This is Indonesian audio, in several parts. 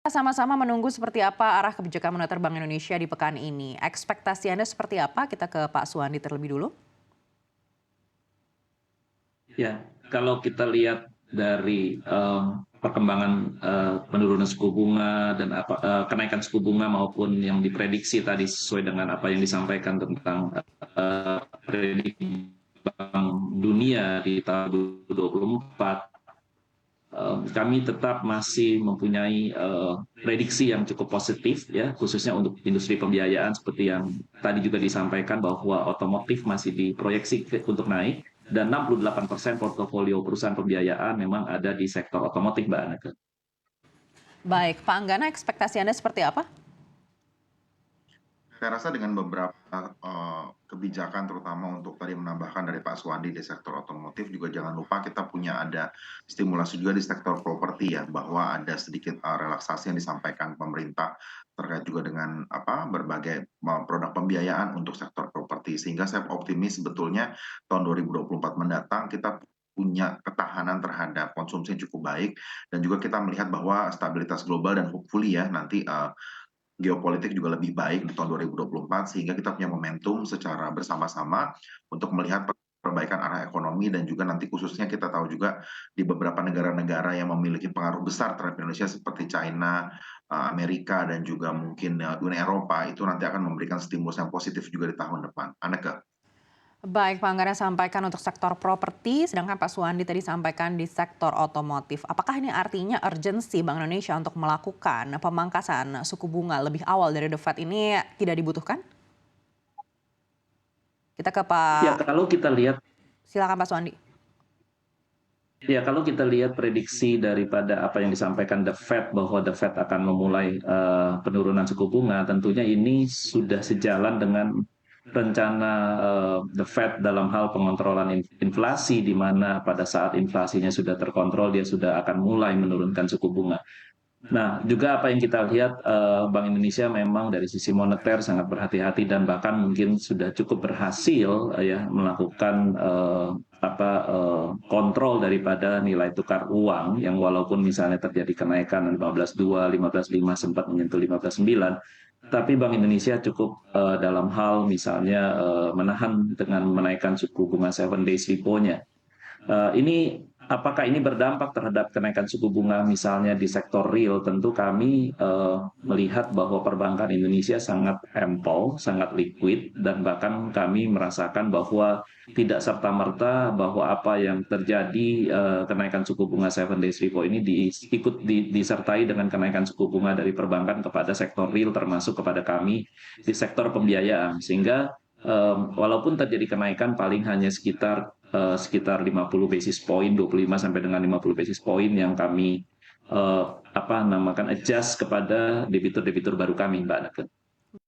Sama-sama menunggu seperti apa arah kebijakan moneter Bank Indonesia di pekan ini. Ekspektasi Anda seperti apa? Kita ke Pak Suwandi terlebih dulu. Ya, kalau kita lihat dari perkembangan penurunan suku bunga dan kenaikan suku bunga maupun yang diprediksi tadi sesuai dengan apa yang disampaikan tentang prediksi Bank Dunia di tahun 2024, kami tetap masih mempunyai prediksi yang cukup positif ya, khususnya untuk industri pembiayaan seperti yang tadi juga disampaikan bahwa otomotif masih diproyeksi untuk naik dan 68% portofolio perusahaan pembiayaan memang ada di sektor otomotif, Mbak Anake. Baik, Pak Anggana, ekspektasi Anda seperti apa? Saya rasa dengan beberapa kebijakan terutama untuk tadi menambahkan dari Pak Suwandi di sektor otomotif juga jangan lupa kita punya ada stimulasi juga di sektor properti ya bahwa ada sedikit relaksasi yang disampaikan pemerintah terkait juga dengan berbagai produk pembiayaan untuk sektor properti sehingga saya optimis sebetulnya tahun 2024 mendatang kita punya ketahanan terhadap konsumsi yang cukup baik dan juga kita melihat bahwa stabilitas global dan hopefully ya nanti geopolitik juga lebih baik di tahun 2024 sehingga kita punya momentum secara bersama-sama untuk melihat perbaikan arah ekonomi dan juga nanti khususnya kita tahu juga di beberapa negara-negara yang memiliki pengaruh besar terhadap Indonesia seperti China, Amerika dan juga mungkin Uni Eropa itu nanti akan memberikan stimulus yang positif juga di tahun depan. Aneka. Baik, Pak Anggana sampaikan untuk sektor properti, sedangkan Pak Suwandi tadi sampaikan di sektor otomotif. Apakah ini artinya urgensi Bank Indonesia untuk melakukan pemangkasan suku bunga lebih awal dari The Fed ini tidak dibutuhkan? Kita ke Ya, Pak, kalau kita lihat silakan Pak Suwandi. Ya, kalau kita lihat prediksi daripada apa yang disampaikan The Fed bahwa The Fed akan memulai penurunan suku bunga, tentunya ini sudah sejalan dengan rencana The Fed dalam hal pengontrolan inflasi, di mana pada saat inflasinya sudah terkontrol, dia sudah akan mulai menurunkan suku bunga. Nah, juga apa yang kita lihat, Bank Indonesia memang dari sisi moneter sangat berhati-hati dan bahkan mungkin sudah cukup berhasil ya melakukan kontrol daripada nilai tukar uang yang walaupun misalnya terjadi kenaikan 15,2, 15,5 sempat menyentuh 15,9, tapi Bank Indonesia cukup dalam hal misalnya menahan dengan menaikkan suku bunga 7 days repo-nya. Ini apakah ini berdampak terhadap kenaikan suku bunga misalnya di sektor real? Tentu kami melihat bahwa perbankan Indonesia sangat ample, sangat liquid, dan bahkan kami merasakan bahwa tidak serta-merta bahwa apa yang terjadi kenaikan suku bunga 7 days repo ini disertai dengan kenaikan suku bunga dari perbankan kepada sektor real termasuk kepada kami di sektor pembiayaan. Sehingga walaupun terjadi kenaikan paling hanya sekitar 50 basis point, 25 sampai dengan 50 basis point yang kami namakan adjust kepada debitur-debitur baru kami, Mbak Nake.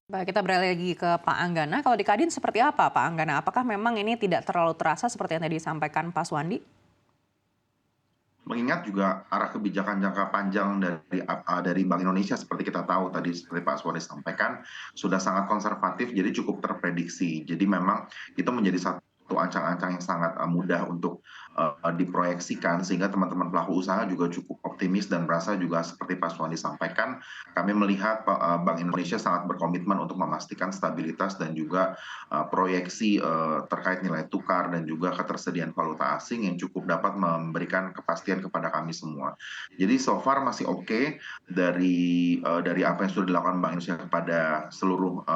Baik, kita beralih lagi ke Pak Anggana. Kalau di Kadin seperti apa, Pak Anggana? Apakah memang ini tidak terlalu terasa seperti yang tadi disampaikan Pak Suwandi? Mengingat juga arah kebijakan jangka panjang dari Bank Indonesia seperti kita tahu tadi seperti Pak Suwandi sampaikan sudah sangat konservatif jadi cukup terprediksi. Jadi memang itu menjadi satu ancang-ancang yang sangat mudah untuk diproyeksikan sehingga teman-teman pelaku usaha juga cukup optimis dan merasa juga seperti Pak Suwandi sampaikan kami melihat Bank Indonesia sangat berkomitmen untuk memastikan stabilitas dan juga proyeksi terkait nilai tukar dan juga ketersediaan valuta asing yang cukup dapat memberikan kepastian kepada kami semua. Jadi so far masih oke dari apa yang sudah dilakukan Bank Indonesia kepada seluruh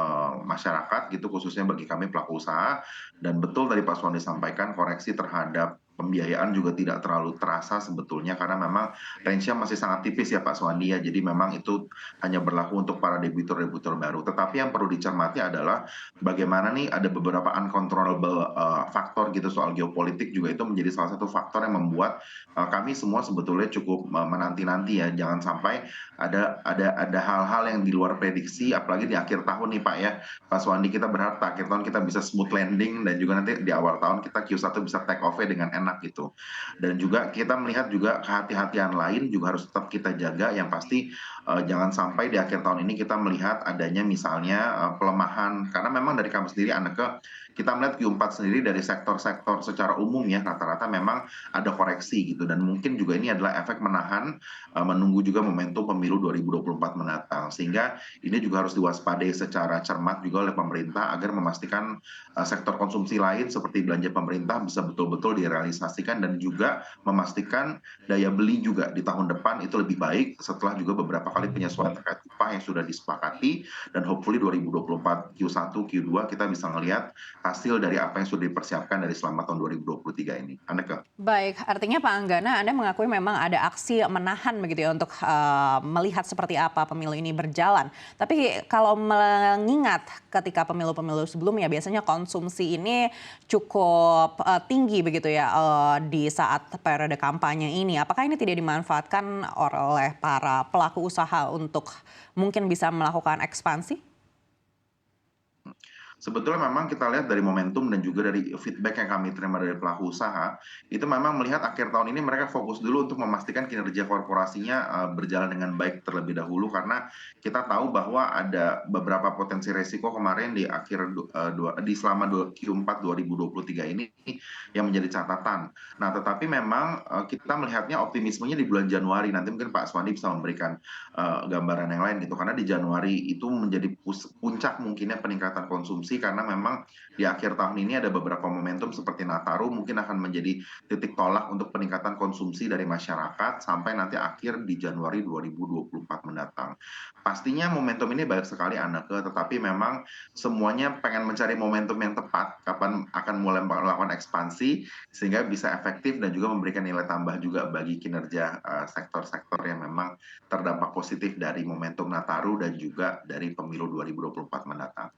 masyarakat gitu khususnya bagi kami pelaku usaha dan betul tadi Pak Suwandi sampaikan koreksi terhadap pembiayaan juga tidak terlalu terasa sebetulnya karena memang range-nya masih sangat tipis ya Pak Suwandi ya. Jadi memang itu hanya berlaku untuk para debitur-debitur baru. Tetapi yang perlu dicermati adalah bagaimana nih ada beberapa uncontrollable faktor gitu soal geopolitik juga itu menjadi salah satu faktor yang membuat kami semua sebetulnya cukup menanti-nanti ya. Jangan sampai ada hal-hal yang di luar prediksi apalagi di akhir tahun nih Pak ya. Pak Suwandi kita berharap akhir tahun kita bisa smooth landing dan juga nanti di awal tahun kita Q1 bisa take off dengan enak gitu. Dan juga kita melihat juga kehati-hatian lain juga harus tetap kita jaga yang pasti jangan sampai di akhir tahun ini kita melihat adanya misalnya pelemahan, karena memang dari kami sendiri Anneke, kita melihat Q4 sendiri dari sektor-sektor secara umum ya rata-rata memang ada koreksi gitu, dan mungkin juga ini adalah efek menahan menunggu juga momentum pemilu 2024 mendatang, sehingga ini juga harus diwaspadai secara cermat juga oleh pemerintah agar memastikan sektor konsumsi lain seperti belanja pemerintah bisa betul-betul direalisasikan, dan juga memastikan daya beli juga di tahun depan itu lebih baik setelah juga beberapa kali penyesuaian terkait upah yang sudah disepakati, dan hopefully 2024 Q1, Q2 kita bisa melihat hasil dari apa yang sudah dipersiapkan dari selama tahun 2023 ini. Anneke. Baik, artinya Pak Anggana, Anda mengakui memang ada aksi menahan begitu ya untuk melihat seperti apa pemilu ini berjalan. Tapi kalau mengingat ketika pemilu-pemilu sebelumnya biasanya konsumsi ini cukup tinggi begitu ya di saat periode kampanye ini. Apakah ini tidak dimanfaatkan oleh para pelaku usaha untuk mungkin bisa melakukan ekspansi? Sebetulnya memang kita lihat dari momentum dan juga dari feedback yang kami terima dari pelaku usaha, itu memang melihat akhir tahun ini mereka fokus dulu untuk memastikan kinerja korporasinya berjalan dengan baik terlebih dahulu, karena kita tahu bahwa ada beberapa potensi resiko kemarin di di selama Q4 2023 ini yang menjadi catatan. Nah, tetapi memang kita melihatnya optimismenya di bulan Januari, nanti mungkin Pak Swandi bisa memberikan gambaran yang lain gitu, karena di Januari itu menjadi puncak mungkinnya peningkatan konsumsi, karena memang di akhir tahun ini ada beberapa momentum seperti Nataru mungkin akan menjadi titik tolak untuk peningkatan konsumsi dari masyarakat sampai nanti akhir di Januari 2024 mendatang. Pastinya momentum ini banyak sekali Anneke, tetapi memang semuanya pengen mencari momentum yang tepat kapan akan mulai melakukan ekspansi sehingga bisa efektif dan juga memberikan nilai tambah juga bagi kinerja sektor-sektor yang memang terdampak positif dari momentum Nataru dan juga dari pemilu 2024 mendatang.